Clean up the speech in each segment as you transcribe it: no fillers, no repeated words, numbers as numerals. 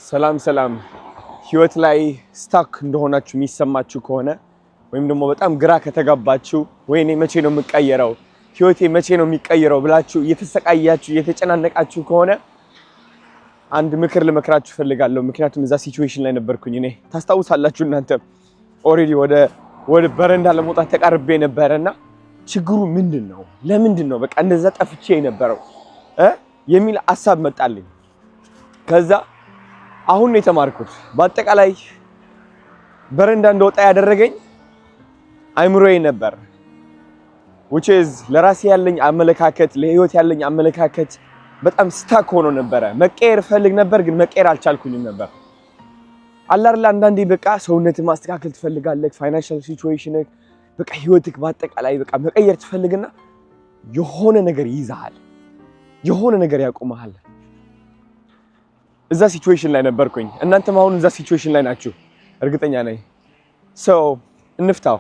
ሰላም ሰላም ህይወት ላይ ስታክ እንደሆናችሁ የሚሰማችሁ ከሆነ ወይም ደግሞ በጣም ግራ ከተጋባችሁ ወይኔ መቼ ነው የምቀየረው ህይወቴ መቼ ነው የሚቀየረው ብላችሁ እየተሰቃያችሁ እየተጨናነቃችሁ ከሆነ አንድ ምክር ልመክራችሁ ፈልጋለሁ ምክንያቱም እዛ ሲቹዌሽን ላይ ነበርኩኝ እኔ ታስታውሳላችሁ እናንተ ኦሬዲ ወደ በረንዳ ለመውጣት ተቃርቤ ነበርና ችግሩ ምንድነው ለምንድነው በቃ እንደዛ ጠፍቼ የነበረው የሚል ሐሳብ መጣልኝ ከዛ አሁን ነው የተማርኩት በአጠቃላይ በረንዳ እንደወጣ ያደረገኝ አይምሮዬ ነበር which is ለራሴ ያለኝ አመለካከት ለህይወት ያለኝ አመለካከት በጣም ስታክ ሆኖ ነበር መቀየር ፈልግ ነበር ግን መቀየር አልቻልኩኝም ነበር አላርላ አንዳንዴ በቃ ሰውነት ማስተካከል ትፈልጋለህ ፋይናንሻል ሲቹዌሽን በቃ ህይወትክ በአጠቃላይ በቃ መቀየር ትፈልግና የሆነ ነገር ይዛሃል የሆነ ነገር ያቆማሃል እዛ ሲቹዌሽን ላይ ነበርኩኝ እናንተም አሁን እዛ ሲቹዌሽን ላይ ናችሁ እርግጠኛ ነኝ so እንፍታው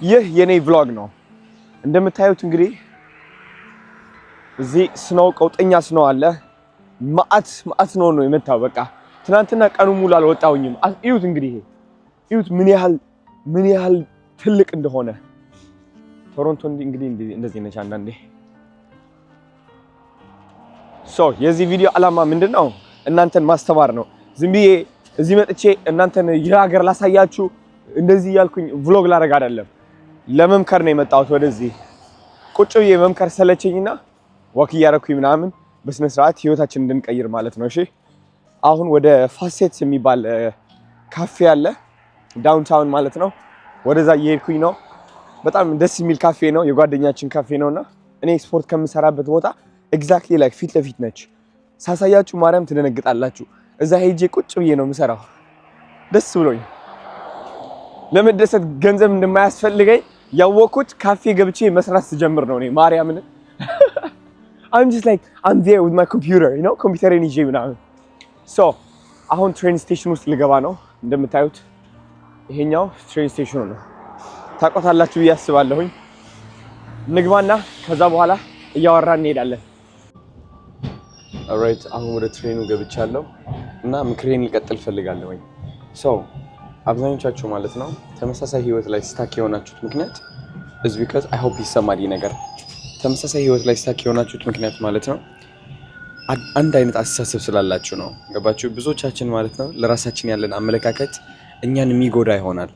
ይህ የኔ vlog ነው እንደምታዩት እንግዲህ እዚህ ስኖው ቀውጠኛ ስኖው አለ ማአት ነው የመታው በቃ ትናንትና ቀኑ ሙሉ አልወጣውኝም እዩት እንግዲህ እዩት ምን ያህል ትልቅ እንደሆነ ቶሮንቶ እንግዲህ እንደዚህ ነች አንዳንዴ so የዚህ ቪዲዮ አላማ ምንድነው እናንተን ማስተማር ነው ዝም ብዬ እዚህ መጥቼ እናንተን የሀገር ላሳያችሁ እንደዚህ ያልኩኝ vlog ላደርግ አይደለም ለመምከር ነው የመጣሁት ወደዚህ ቁጭ ብዬ መምከር ሰለቸኝና ወክ ያረኩኝ ምናምን በስነ ስርዓት ህይወታችንን እንድንቀይር ማለት ነው እሺ አሁን ወደ ፋሴትስ የሚባል ካፌ አለ ዳውንታውን ማለት ነው ወደዛ እየሄድኩኝ ነው በጣም ደስ የሚል ካፌ ነው የጓደኛችን ካፌ ነውና እኔ ስፖርት ከምሰራበት ቦታ ኤግዛክትሊ ላይክ ፊት ለፊት ነች ሳሳያችሁ ማርያም ትደነግጣላችሁ እዛ ሄጄ ቁጭ ብዬ ነው የምሰራው ደስ ብሎኝ ለመደሰት ገንዘብ እንደማያስፈልገኝ ያወኩት ካፌ ገብቼ መስራት ስጀምር ነው እኔ ማርያምን I'm just like I'm there with my computer you know ኮምፒውተሬን ይዤ ምናምን so አሁን ትሬን ስቴሽን ውስጥ ልገባ ነው እንደምታዩት ይሄኛው ትሬን ስቴሽኑ ነው ታቆታላችሁ ያስባለሁኝ ንግባና ከዛ በኋላ እያወራን እንሄዳለን alright አሁን ወደ ትሬኑ ገብቻለሁ እና ምክሬን ልቀጥል ፈልጋለሁ so አብዛኞቻችሁ ማለት ነው ተመሳሳይ ህይወት ላይ ስታክ የሆናችሁት ምክንያት is because I hope ይሰማል ነገር ተመሳሳይ ህይወት ላይ ስታክ የሆናችሁት ምክንያት ማለት ነው አንድ አይነት አስተሳሰብ ስላላችሁ ነው ገባችሁ ብዙዎቻችን ማለት ነው ለራሳችን ያለን አመለካከት እኛን የሚጎዳ ይሆናል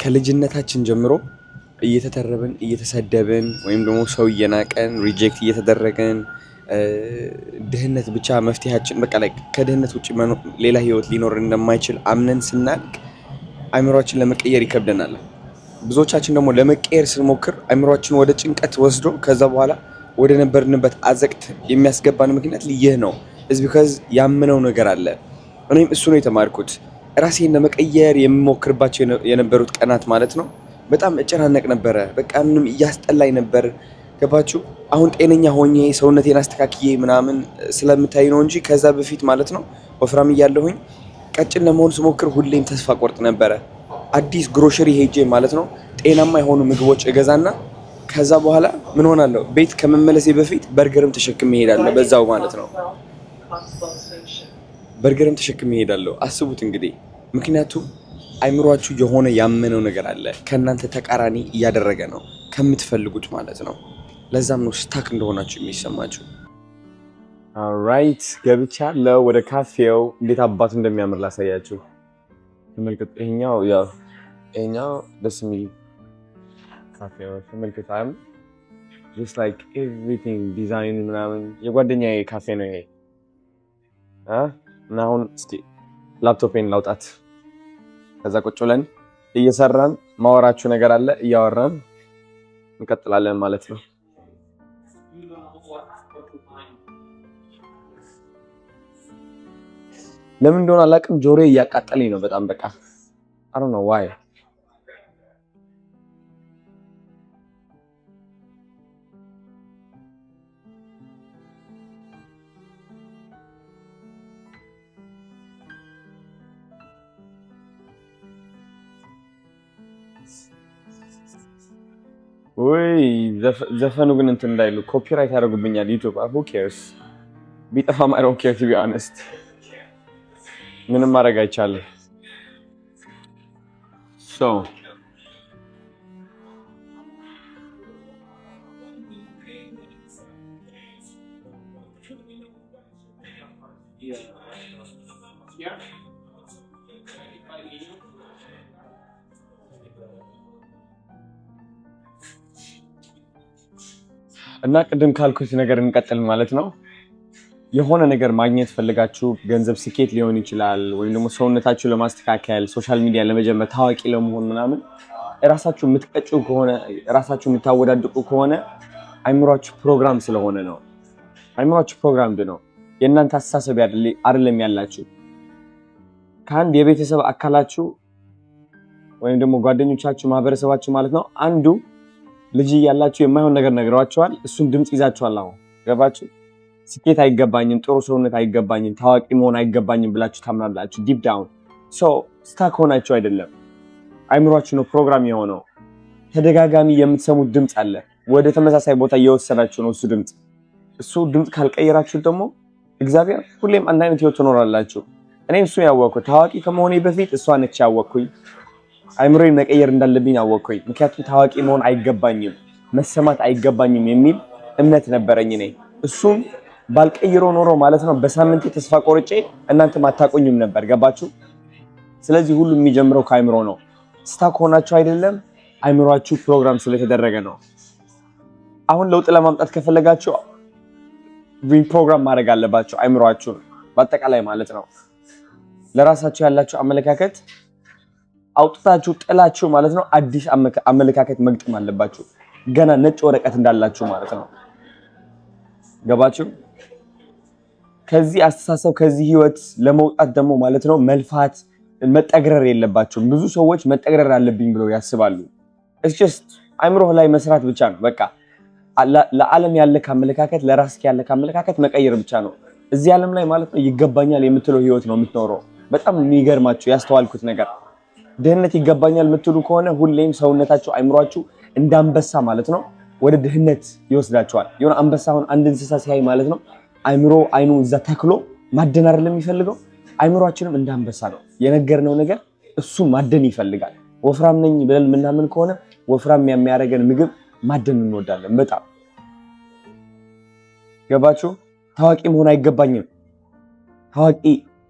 ከልጅነታችን ጀምሮ እየተተረበን እየተሰደበን ወይም ደግሞ ሰው እየናቀን ሪጀክት እየተደረገን ድህነት ብቻ መፍትሄያችን በቃ ላይ ከድህነት ውጪ ሌላ ህይወት ሊኖር እንደማይችል አምነን ስናልቅ አይምሮአችን ለመቀየር ይከብደናል ብዙዎቻችን ደግሞ ለመቀየር ስንሞክር አይምሮአችን ወደ ጭንቀት ወስዶ ከዛ በኋላ ወደ ነበርንበት አዘቅት የሚያስገባን ምክንያት ይህ ነው is because ያመነው ነገር አለ እኔም እሱ ነው የተማርኩት ራሴን ለመቀየር የምሞክርባቸው የነበሩት ቀናት ማለት ነው በጣም እጨናነቅ ነበር በቃ ምንም ያስጠላኝ ነበር ገባችሁ አሁን ጤነኛ ሆኜ ሰውነቴን አስተካክዬ ምናምን ስለምታይ ነው እንጂ ከዛ በፊት ማለት ነው ወፍራም ይያለሁኝ ቀጭን ለመሆን ስሞክር ሁሌም ተስፋ ቆርጥ ነበር አዲስ ግሮሰሪ ሄጄ ማለት ነው ጤናማ የሆኑ ምግቦች እገዛና ከዛ በኋላ ምን ሆናለሁ ቤት ከመመለሴ በፊት በርገርም ተሸክሜ እሄዳለሁ በዛው ማለት ነው በርገርም ተሸክሜ እሄዳለሁ አስቡት እንግዲህ ምክንያቱም አይምሮአችሁ የሆነ ያመነው ነገር አለ ከናንተ ተቃራኒ እያደረገ ነው ከምትፈልጉት ማለት ነው ለዛም ነው ስታክ እንደሆናችሁ የሚሰማችሁ alright ገብቻለሁ ወደ ካፌው እንዴት አባቱ እንደሚያምር ላሳያችሁ ተመልከቱ ይሄኛው ደስ የሚል ካፌው ተመልከታም just like everything design ምናምን የጓደኛዬ ካፌ ነው ይሄ እና አሁን እስቲ ላፕቶፔን ላውጣት ከዛ ቁጭ ብለን እየሰራን ማወራችሁ ነገር አለ እያወራን እንቀጥላለን ማለት ነው ለምን እንደሆነ አላውቅም ጆሮዬ እያቃጠለኝ ነው በጣም በቃ I don't know why ወይ ዘፈኑ ግን እንትን እንዳይሉ ኮፒራይት ያደርጉብኛል ዩቲዩብ who cares ቢጠፋም I don't care to be honest ምንም ማድረግ አይቻልም። እና ቅድም ካልኩት ነገር እንቀጥል ማለት ነው። የሆነ ነገር ማግኘት ፈልጋችሁ ገንዘብ፣ ስኬት ሊሆን ይችላል፣ ወይም ደግሞ ሰውነታችሁ ለማስተካከል፣ ሶሻል ሚዲያ ለመጀመር፣ ታዋቂ ለመሆን ምናምን እራሳችሁ የምትቀጩ ከሆነ እራሳችሁ የምታወዳድቁ ከሆነ አይምሯችሁ ፕሮግራም ስለሆነ ነው። አይምሯችሁ ፕሮግራምድ ነው። የእናንተ አስተሳሰብ አይደለም ያላችሁ። ከአንድ የቤተሰብ አካላችሁ ወይም ደግሞ ጓደኞቻችሁ፣ ማህበረሰባችሁ ማለት ነው አንዱ ልጅ እያላችሁ የማይሆን ነገር ነግረዋቸዋል። እሱን ድምፅ ይዛችኋል። አሁን ገባችሁ? ስኬት አይገባኝም፣ ጥሩ ሰውነት አይገባኝም፣ ታዋቂ መሆን አይገባኝም ብላችሁ ታምናላችሁ። ዲፕ ዳውን ስታክ ሆናችሁ አይደለም። አይምሯችሁ ነው ፕሮግራም የሆነው። ተደጋጋሚ የምትሰሙት ድምፅ አለ፣ ወደ ተመሳሳይ ቦታ እየወሰዳችሁ ነው እሱ ድምፅ። እሱ ድምፅ ካልቀየራችሁ ደግሞ እግዚአብሔር ሁሌም አንድ አይነት ህይወት ትኖራላችሁ። እኔም እሱ ያወቅኩት ታዋቂ ከመሆኔ በፊት እሷ ነች ያወቅኩኝ። አይምሮዬን መቀየር እንዳለብኝ አወቅኩኝ። ምክንያቱም ታዋቂ መሆን አይገባኝም፣ መሰማት አይገባኝም የሚል እምነት ነበረኝ እኔ። እሱም ባልቀይሮ ኖሮ ማለት ነው በሳምንት ተስፋ ቆርጬ እናንተም አታቆኙም ነበር። ገባችሁ? ስለዚህ ሁሉ የሚጀምረው ከአይምሮ ነው። ስታክ ሆናችሁ አይደለም፣ አይምሯችሁ ፕሮግራም ስለተደረገ ነው። አሁን ለውጥ ለማምጣት ከፈለጋችሁ ሪፕሮግራም ማድረግ አለባችሁ አይምሯችሁን በአጠቃላይ ማለት ነው። ለራሳችሁ ያላችሁ አመለካከት አውጥታችሁ ጥላችሁ ማለት ነው አዲስ አመለካከት መግጠም አለባችሁ። ገና ነጭ ወረቀት እንዳላችሁ ማለት ነው። ገባችሁ? ከዚህ አስተሳሰብ ከዚህ ህይወት ለመውጣት ደግሞ ማለት ነው መልፋት መጠግረር የለባችሁም። ብዙ ሰዎች መጠግረር አለብኝ ብለው ያስባሉ። it's just አይምሮህ ላይ መስራት ብቻ ነው በቃ። ለዓለም ያለ አመለካከት ለራስህ ያለ አመለካከት መቀየር ብቻ ነው። እዚህ ዓለም ላይ ማለት ነው ይገባኛል የምትለው ህይወት ነው የምትኖረው። በጣም የሚገርማችሁ ያስተዋልኩት ነገር ድህነት ይገባኛል የምትሉ ከሆነ ሁሌም ሰውነታችሁ አይምሯችሁ እንዳንበሳ ማለት ነው ወደ ድህነት ይወስዳችኋል። የሆነ አንበሳ አሁን አንድ እንስሳ ሲያይ ማለት ነው አይምሮ አይኑ እዛ ተክሎ ማደን አይደለም የሚፈልገው። አይምሯችንም እንዳንበሳ ነው። የነገርነው ነገር እሱ ማደን ይፈልጋል። ወፍራም ነኝ ብለን ምናምን ከሆነ ወፍራም የሚያደርገን ምግብ ማደን እንወዳለን በጣም። ገባችሁ? ታዋቂ መሆን አይገባኝም። ታዋቂ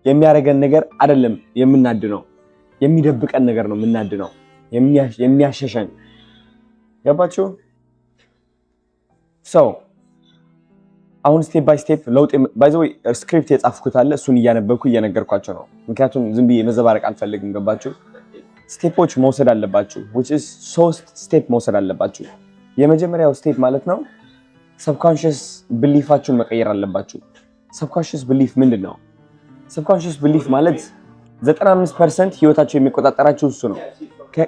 የሚያደርገን ነገር አይደለም የምናድነው፣ የሚደብቀን ነገር ነው የምናድነው፣ የሚያሸሸን። ገባችሁ? አሁን ስቴፕ ባይ ስቴፕ ለውጥ ባይ ዘ ወይ ስክሪፕት የጻፍኩት አለ። እሱን እያነበብኩ እየነገርኳቸው ነው። ምክንያቱም ዝም ብዬ መዘባረቅ አልፈልግም። ገባችሁ? ስቴፖች መውሰድ አለባችሁ። which is 3 ስቴፕ መውሰድ አለባችሁ። የመጀመሪያው ስቴፕ ማለት ነው ሰብኮንሺየስ ቢሊፋችሁን መቀየር አለባችሁ። ሰብኮንሺየስ ቢሊፍ ምንድነው? ሰብኮንሺየስ ቢሊፍ ማለት 95% ህይወታችሁ የሚቆጣጠራችሁ እሱ ነው።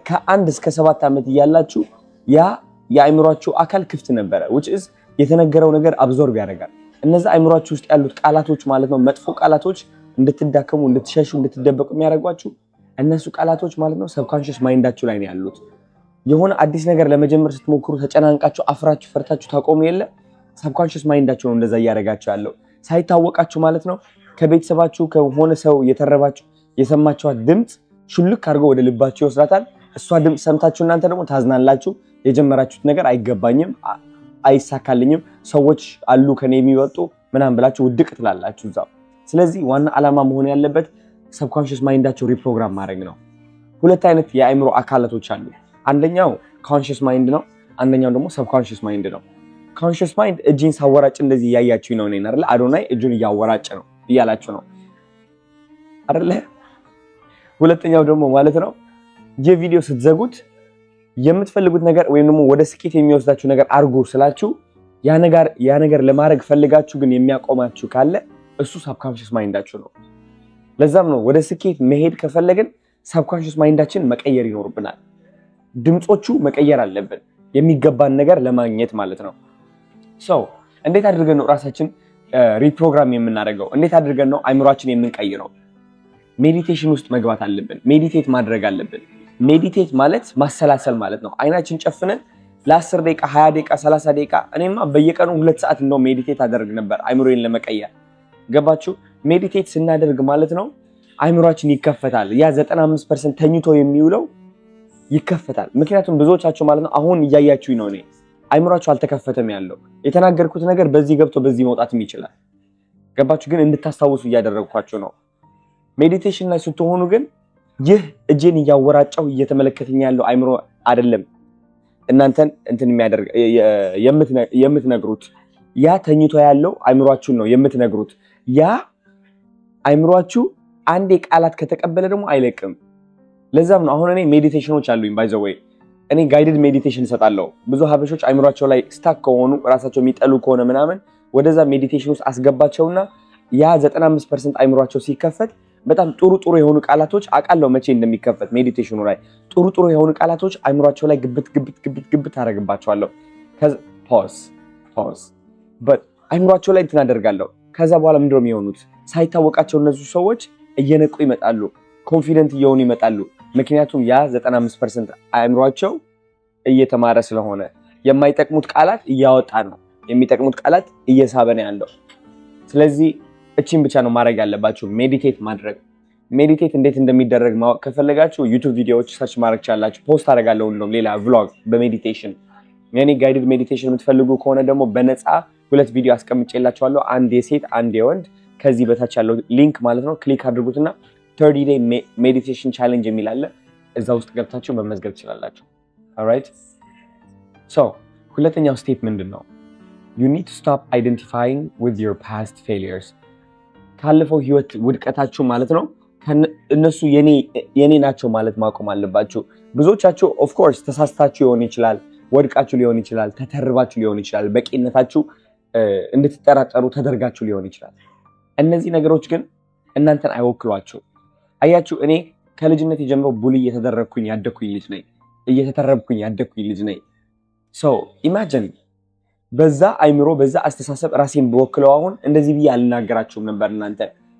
ከ1 እስከ 7 ዓመት እያላችሁ ያ የአእምሯችሁ አካል ክፍት ነበረ which is የተነገረው ነገር አብዞርብ ያደርጋል። እነዛ አእምሯችሁ ውስጥ ያሉት ቃላቶች ማለት ነው መጥፎ ቃላቶች እንድትዳከሙ፣ እንድትሸሹ፣ እንድትደበቁ የሚያደርጓችሁ እነሱ ቃላቶች ማለት ነው ሰብኮንሺየስ ማይንዳችሁ ላይ ነው ያሉት። የሆነ አዲስ ነገር ለመጀመር ስትሞክሩ ተጨናንቃችሁ አፍራችሁ ፈርታችሁ ታቆሙ የለ ሰብኮንሺየስ ማይንዳችሁ ነው እንደዛ እያደረጋችሁ ያለው ሳይታወቃችሁ ማለት ነው። ከቤተሰባችሁ ከሆነ ሰው የተረባችሁ የሰማችኋት ድምፅ ሹልክ አድርጎ ወደ ልባችሁ ይወስዳታል። እሷ ድምፅ ሰምታችሁ እናንተ ደግሞ ታዝናላችሁ። የጀመራችሁት ነገር አይገባኝም፣ አይሳካልኝም፣ ሰዎች አሉ ከኔ የሚወጡ ምናምን ብላችሁ ውድቅ ትላላችሁ እዛው። ስለዚህ ዋና ዓላማ መሆን ያለበት ሰብኮንሺየስ ማይንዳችሁ ሪፕሮግራም ማድረግ ነው። ሁለት አይነት የአእምሮ አካላቶች አሉ። አንደኛው ኮንሺየስ ማይንድ ነው፣ አንደኛው ደግሞ ሰብኮንሺየስ ማይንድ ነው። ኮንሺየስ ማይንድ እጅን ሳወራጭ እንደዚህ እያያችሁ ነው እኔን አይደል? አዶናይ እጁን እያወራጭ ነው እያላችሁ ነው አይደል? ሁለተኛው ደግሞ ማለት ነው የቪዲዮ ስትዘጉት የምትፈልጉት ነገር ወይም ደግሞ ወደ ስኬት የሚወስዳችሁ ነገር አርጉ ስላችሁ ያ ነገር ለማድረግ ፈልጋችሁ ግን የሚያቆማችሁ ካለ እሱ ሰብኮንሺየስ ማይንዳችሁ ነው። ለዛም ነው ወደ ስኬት መሄድ ከፈለግን ሰብኮንሺየስ ማይንዳችን መቀየር ይኖርብናል። ድምጾቹ መቀየር አለብን የሚገባን ነገር ለማግኘት ማለት ነው። እንዴት አድርገን ነው ራሳችን ሪፕሮግራም የምናደርገው? እንዴት አድርገን ነው አይምሯችን የምንቀይረው? ሜዲቴሽን ውስጥ መግባት አለብን። ሜዲቴት ማድረግ አለብን። ሜዲቴት ማለት ማሰላሰል ማለት ነው። አይናችን ጨፍነን ለ10 ደቂቃ 20 ደቂቃ 30 ደቂቃ እኔማ በየቀኑ 2 ሰዓት እንደው ሜዲቴት አደርግ ነበር አይምሮዬን ለመቀየር። ገባችሁ? ሜዲቴት ስናደርግ ማለት ነው አይምሯችን ይከፈታል። ያ 95% ተኝቶ የሚውለው ይከፈታል። ምክንያቱም ብዙዎቻችሁ ማለት ነው አሁን እያያችሁኝ ነው፣ እኔ አይምሯችሁ አልተከፈተም ያለው የተናገርኩት ነገር በዚህ ገብቶ በዚህ መውጣትም ይችላል። ገባችሁ? ግን እንድታስታውሱ እያደረግኳችሁ ነው። ሜዲቴሽን ላይ ስትሆኑ ግን ይህ እጄን እያወራጨው እየተመለከተኝ ያለው አይምሮ አይደለም እናንተን እንትን የሚያደርግ የምትነግሩት። ያ ተኝቶ ያለው አይምሯችሁን ነው የምትነግሩት። ያ አይምሯችሁ አንዴ ቃላት ከተቀበለ ደግሞ አይለቅም። ለዛም ነው አሁን እኔ ሜዲቴሽኖች አሉኝ ባይ ዘ ዌይ እኔ ጋይድድ ሜዲቴሽን እሰጣለሁ። ብዙ ሀበሾች አይምሯቸው ላይ ስታክ ከሆኑ ራሳቸው የሚጠሉ ከሆነ ምናምን ወደዛ ሜዲቴሽን ውስጥ አስገባቸውና ያ 95% አይምሯቸው ሲከፈት በጣም ጥሩ ጥሩ የሆኑ ቃላቶች አውቃለሁ መቼ እንደሚከፈት ሜዲቴሽኑ ላይ ጥሩ ጥሩ የሆኑ ቃላቶች አይምሯቸው ላይ ግብት አደርግባቸዋለሁ። ከዛ ፖዝ አይምሯቸው ላይ እንትን አደርጋለሁ። ከዛ በኋላ ምንድነው የሚሆኑት? ሳይታወቃቸው እነዚህ ሰዎች እየነቁ ይመጣሉ፣ ኮንፊደንት እየሆኑ ይመጣሉ። ምክንያቱም ያ 95% አይምሯቸው እየተማረ ስለሆነ የማይጠቅሙት ቃላት እያወጣ ነው፣ የሚጠቅሙት ቃላት እየሳበ ነው ያለው። ስለዚህ እቺን ብቻ ነው ማድረግ ያለባችሁ፣ ሜዲቴት ማድረግ። ሜዲቴት እንዴት እንደሚደረግ ማወቅ ከፈለጋችሁ ዩቲዩብ ቪዲዮዎች ሰርች ማድረግ ቻላችሁ። ፖስት አደርጋለሁ እንደውም ሌላ ቭሎግ በሜዲቴሽን። የኔ ጋይድድ ሜዲቴሽን የምትፈልጉ ከሆነ ደግሞ በነፃ 2 ቪዲዮ አስቀምጬላችኋለሁ፣ አንድ የሴት አንድ የወንድ። ከዚህ በታች ያለው ሊንክ ማለት ነው ክሊክ አድርጉትና 30 day ሜዲቴሽን ቻሌንጅ የሚል አለ። እዛ ውስጥ ገብታችሁ መመዝገብ ትችላላችሁ። ኦልራይት ሶ ሁለተኛው ስቴፕ ምንድነው? you need to stop identifying with your past failures። ካለፈው ህይወት ውድቀታችሁ ማለት ነው እነሱ የኔ ናቸው ማለት ማቆም አለባችሁ። ብዙዎቻችሁ ኦፍ ኮርስ ተሳስታችሁ ሊሆን ይችላል፣ ወድቃችሁ ሊሆን ይችላል፣ ተተርባችሁ ሊሆን ይችላል፣ በቂነታችሁ እንድትጠራጠሩ ተደርጋችሁ ሊሆን ይችላል። እነዚህ ነገሮች ግን እናንተን አይወክሏችሁ። አያችሁ እኔ ከልጅነት ጀምሮ ቡሊ እየተደረግኩኝ ያደኩኝ ልጅ ነኝ፣ እየተተረብኩኝ ያደኩኝ ልጅ ነኝ። ሶ ኢማጂን በዛ አይምሮ በዛ አስተሳሰብ ራሴን በወክለው አሁን እንደዚህ ብዬ አልናገራችሁም ነበር፣ እናንተ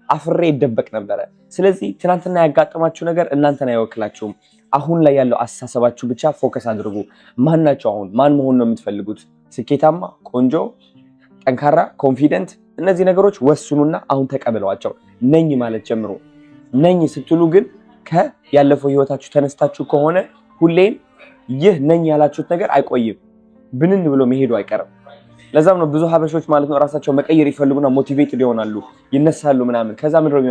አፍሬ ይደበቅ ነበረ። ስለዚህ ትናንትና ያጋጠማችሁ ነገር እናንተን አይወክላችሁም። አሁን ላይ ያለው አስተሳሰባችሁ ብቻ ፎከስ አድርጉ። ማን ናችሁ አሁን? ማን መሆን ነው የምትፈልጉት? ስኬታማ፣ ቆንጆ፣ ጠንካራ፣ ኮንፊደንት፣ እነዚህ ነገሮች ወስኑና አሁን ተቀበሏቸው። ነኝ ማለት ጀምሩ። ነኝ ስትሉ ግን ያለፈው ህይወታችሁ ተነስታችሁ ከሆነ ሁሌም ይህ ነኝ ያላችሁት ነገር አይቆይም፣ ብንን ብሎ መሄዱ አይቀርም። ለዛም ነው ብዙ ሀበሾች ማለት ነው ራሳቸው መቀየር ይፈልጉና ሞቲቬትድ ይሆናሉ፣ ይነሳሉ ምናምን። ከዛ ምንድነው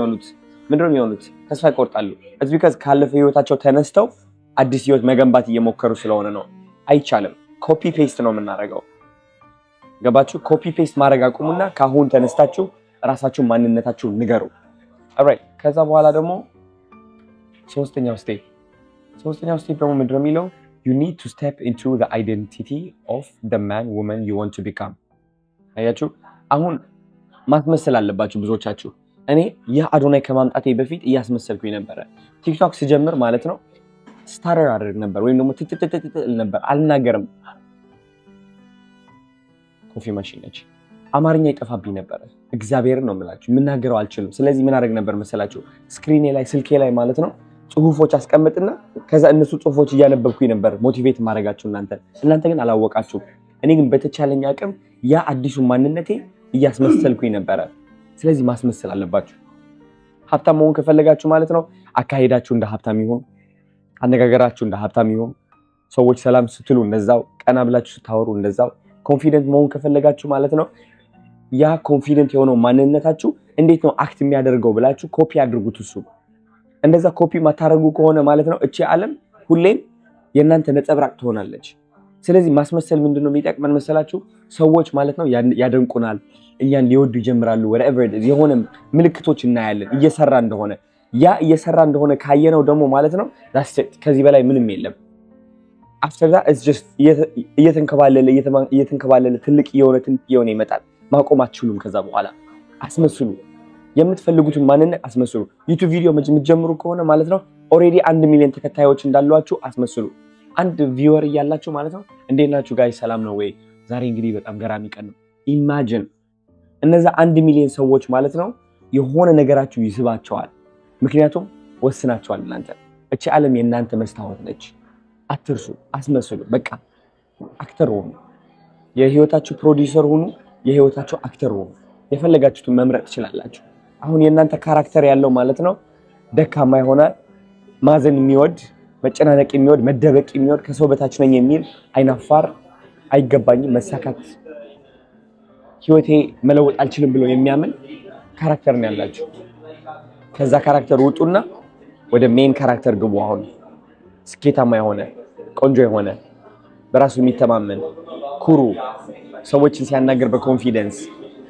የሚሆኑት? ተስፋ ይቆርጣሉ። እዚህ ቢካዝ ካለፈው ህይወታቸው ተነስተው አዲስ ህይወት መገንባት እየሞከሩ ስለሆነ ነው። አይቻልም። ኮፒ ፔስት ነው የምናደርገው። ገባችሁ? ኮፒ ፔስት ማድረግ አቁሙና ካሁን ተነስታችሁ ራሳችሁን ማንነታችሁን ንገሩ። ኦልራይት ከዛ በኋላ ደግሞ ሶስተኛው ስቴፕ ደግሞ ምንድነው የሚለው? you need to step into the identity of the man woman you want to become። አያችሁ አሁን ማስመሰል አለባችሁ ብዙዎቻችሁ። እኔ የአዶናይ ከማምጣቴ በፊት እያስመሰልኩኝ ነበረ። ቲክቶክ ስጀምር ማለት ነው ስታረር አድርግ ነበር ወይም ደግሞ ትትትትል ነበር፣ አልናገርም። ኮፊ ማሽን ነች፣ አማርኛ ይጠፋብኝ ነበር። እግዚአብሔርን ነው የምላችሁ የምናገረው አልችልም። ስለዚህ ምን አደረግ ነበር መሰላችሁ? ስክሪኔ ላይ ስልኬ ላይ ማለት ነው ጽሁፎች አስቀምጥና ከዛ እነሱ ጽሁፎች እያነበብኩኝ ነበር ሞቲቬት ማድረጋችሁ እናንተ ግን አላወቃችሁም። እኔ ግን በተቻለኝ አቅም ያ አዲሱ ማንነቴ እያስመሰልኩኝ ነበረ። ስለዚህ ማስመሰል አለባችሁ። ሀብታም መሆን ከፈለጋችሁ ማለት ነው አካሄዳችሁ እንደ ሀብታም ይሁን፣ አነጋገራችሁ እንደ ሀብታም ይሁን፣ ሰዎች ሰላም ስትሉ እንደዛው፣ ቀና ብላችሁ ስታወሩ እንደዛው። ኮንፊደንት መሆን ከፈለጋችሁ ማለት ነው ያ ኮንፊደንት የሆነው ማንነታችሁ እንዴት ነው አክት የሚያደርገው ብላችሁ ኮፒ አድርጉት። እሱ እንደዛ ኮፒ ማታረጉ ከሆነ ማለት ነው እቺ ዓለም ሁሌም የእናንተ ነጸብራቅ ትሆናለች። ስለዚህ ማስመሰል ምንድነው የሚጠቅመን መሰላችሁ? ሰዎች ማለት ነው ያደንቁናል፣ እኛን ሊወዱ ይጀምራሉ። whatever it is የሆነ ምልክቶች እናያለን እየሰራ እንደሆነ። ያ እየሰራ እንደሆነ ካየነው ደግሞ ማለት ነው that's it፣ ከዚህ በላይ ምንም የለም። after that it's just እየተንከባለለ ትልቅ የሆነ ይመጣል። ማቆም አትችሉም። ከዛ በኋላ አስመስሉ፣ የምትፈልጉትን ማንነት አስመስሉ። ዩቲዩብ ቪዲዮ የምትጀምሩ ከሆነ ማለት ነው ኦሬዲ 1 ሚሊዮን ተከታዮች እንዳሏችሁ አስመስሉ። አንድ ቪወር እያላችሁ ማለት ነው እንዴት ናችሁ ጋይስ ሰላም ነው ወይ? ዛሬ እንግዲህ በጣም ገራሚ ቀን ነው። ኢማጂን እነዛ 1 ሚሊዮን ሰዎች ማለት ነው የሆነ ነገራችሁ ይስባቸዋል። ምክንያቱም ወስናቸዋል። እናንተ እቺ ዓለም የእናንተ መስታወት ነች። አትርሱ፣ አስመስሉ። በቃ አክተር ሁኑ፣ የህይወታችሁ ፕሮዲውሰር ሁኑ፣ የህይወታችሁ አክተር ሁኑ። የፈለጋችሁትን መምረጥ ትችላላችሁ። አሁን የእናንተ ካራክተር ያለው ማለት ነው ደካማ የሆነ ማዘን የሚወድ መጨናነቅ የሚወድ መደበቅ የሚወድ ከሰው በታች ነኝ የሚል አይናፋር አይገባኝም መሳካት ህይወቴ መለወጥ አልችልም ብሎ የሚያምን ካራክተር ነው ያላችሁ። ከዛ ካራክተር ውጡና ወደ ሜን ካራክተር ግቡ። አሁን ስኬታማ የሆነ ቆንጆ የሆነ በራሱ የሚተማመን ኩሩ ሰዎችን ሲያናገር በኮንፊደንስ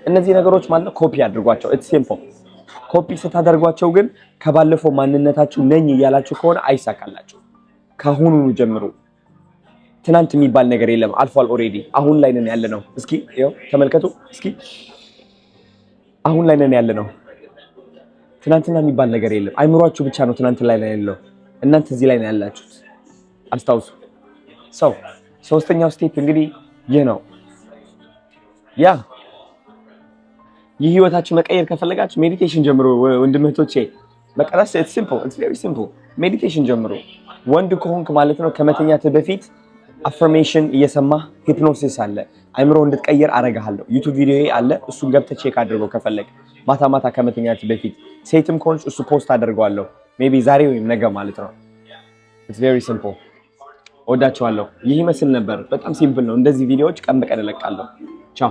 እነዚህ ነገሮች ማለት ኮፒ አድርጓቸው። ኢትስ ሲምፕል። ኮፒ ስታደርጓቸው ግን ከባለፈው ማንነታችሁ ነኝ እያላችሁ ከሆነ አይሳካላችሁ። ካሁኑ ጀምሩ። ትናንት የሚባል ነገር የለም፣ አልፏል ኦሬዲ። አሁን ላይ ነን ያለነው። እስኪ ይኸው ተመልከቱ። እስኪ አሁን ላይ ነን ያለነው። ትናንትና የሚባል ነገር የለም። አይምሯችሁ ብቻ ነው ትናንት ላይ ነው ያለው። እናንተ እዚህ ላይ ነው ያላችሁት። አስታውሱ። ሶስተኛው ስቴፕ እንግዲህ ይህ ነው። ይህ ህይወታችሁ መቀየር ከፈለጋችሁ ሜዲቴሽን ጀምሩ ወንድምህቶቼ። በቃ it's simple, it's very simple። ሜዲቴሽን ጀምሩ። ወንድ ከሆንክ ማለት ነው ከመተኛት በፊት አፈርሜሽን እየሰማህ ሂፕኖሲስ አለ። አይምሮ እንድትቀየር አረጋለሁ። ዩቲዩብ ቪዲዮ አለ፣ እሱን ገብተህ ቼክ አድርገው ከፈለግ ማታ ከመተኛት በፊት። ሴትም ከሆንሽ እሱ ፖስት አደርገዋለሁ ሜቢ ዛሬ ወይም ነገ ማለት ነው። it's very simple። ወዳችኋለሁ። ይህ ይመስል ነበር። በጣም ሲምፕል ነው። እንደዚህ ቪዲዮዎች ቀን በቀን እለቃለሁ። ቻው